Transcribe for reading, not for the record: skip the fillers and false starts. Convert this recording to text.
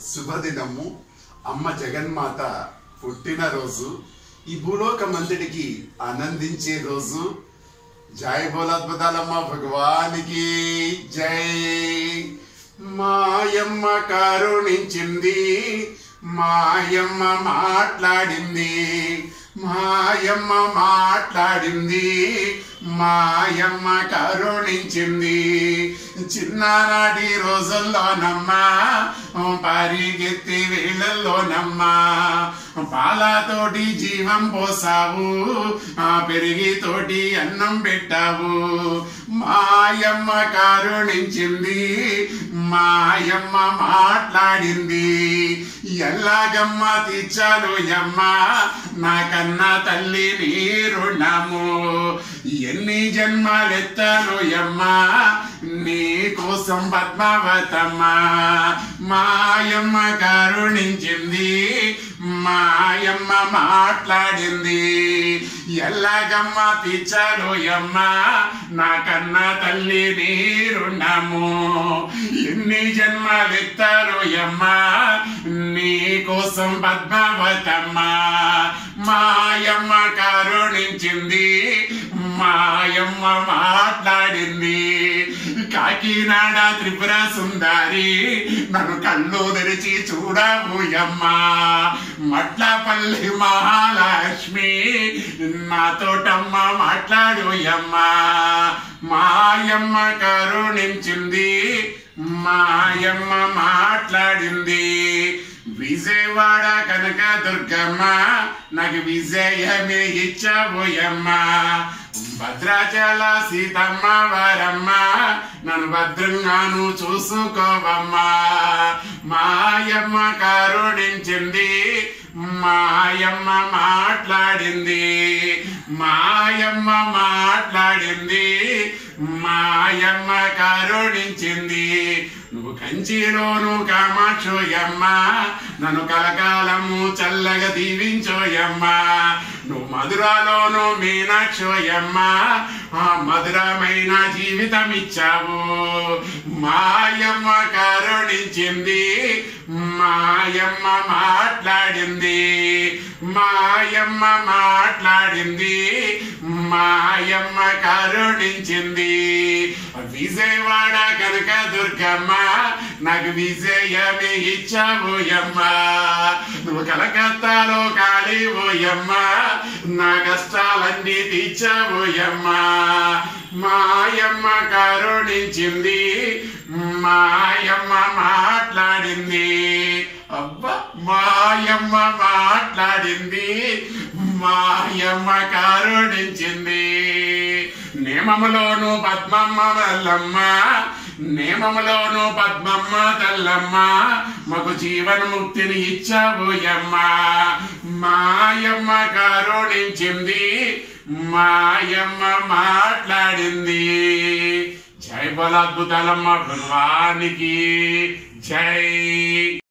శుభదినము. అమ్మ జగన్మాత పుట్టినరోజు. ఈ భూలోకమంతటికి ఆనందించే రోజు. జై బోలాద్భుతాలమ్మ భగవానికి జై. మాయమ్మ కరుణించింది, మాయమ్మ మాట్లాడింది, మాయమ్మ మాట్లాడింది, మాయమ్మ కరుణించింది. చిన్ననాటి రోజుల్లోనమ్మా, పరిగెత్తి వేళల్లోనమ్మా, పాలతోటి జీవం పోసావు, పెరిగి తోటి అన్నం పెట్టావు. మాయమ్మ కరుణించింది, మాయమ్మ మాట్లాడింది. ఎల్లాగమ్మ తీర్చాలు యమ్మ, నాకన్నా తల్లి నీ రుణము. ఎన్ని జన్మలెత్తాను యమ్మ, నీ కోసం పద్మావతమ్మ. మాయమ్మ కరుణించింది, మాయమ్మ మాట్లాడింది. ఎల్లాగమ్మ తీర్చాలు యమ్మ, నాకన్నా తల్లి నీ రుణము. ఎన్ని జన్మలెత్తాను యమ్మ, నీ కోసం పద్మావతమ్మ. మాయమ్మ కరుణించింది, మాయమ్మ మాట్లాడింది. కాకినాడ త్రిపుర సుందరి, నన్ను కళ్ళు తెరిచి చూడవు యమ్మ. మట్లపల్లి మహాలక్ష్మి, నాతోటమ్మ మాట్లాడు యమ్మ. మాయమ్మ కరుణించింది, మాయమ్మ మాట్లాడింది. విజయవాడ కనక దుర్గమ్మ, నాకు విజయమే ఇచ్చావోయమ్మ. భద్రాచల సీతమ్మ వారమ్మ, నన్ను భద్రంగాను చూసుకోవమ్మా. మాయమ్మ కరుణించింది, మాయమ్మ మాట్లాడింది, మాయమ్మ మాట్లాడింది, మాయమ్మ కరుణించింది. నువ్వు కంచిలోను కామాక్షోయమ్మ, నన్ను కలకాలము చల్లగా దీవించోయమ్మ. నువ్వు మధురలోను మీనాక్షోయమ్మ, ఆ మధురమైన జీవితం ఇచ్చావు. మాయమ్మ కరుణించింది, మాయమ్మ మాట్లాడింది, మాయమ్మ మాట్లాడింది, మాయమ్మ కరుణించింది. విజయవాడ కనక దుర్గమ్మ, నాకు విజయమే ఇచ్చావోయమ్మ. నువ్వు కలకత్తాలో కాళీవోయమ్మ, నా కష్టాలన్నీ తీర్చావోయమ్మ. మాయమ్మ కరుణించింది, మాయమ్మ మాట్లాడింది. అబ్బా, మాయమ్మ మాట్లాడింది, మాయమ్మ కరుణించింది. నేమములోను పద్మమ్మ వల్లమ్మ, నేమములోను పద్మమ్మ తల్లమ్మ, మాకు జీవన ముక్తిని ఇచ్చావోయమ్మ. మాయమ్మ కరుణించింది, మాయమ్మ మాట్లాడింది. జై బోలాద్భుతాలమ్మ భగవానికి జై.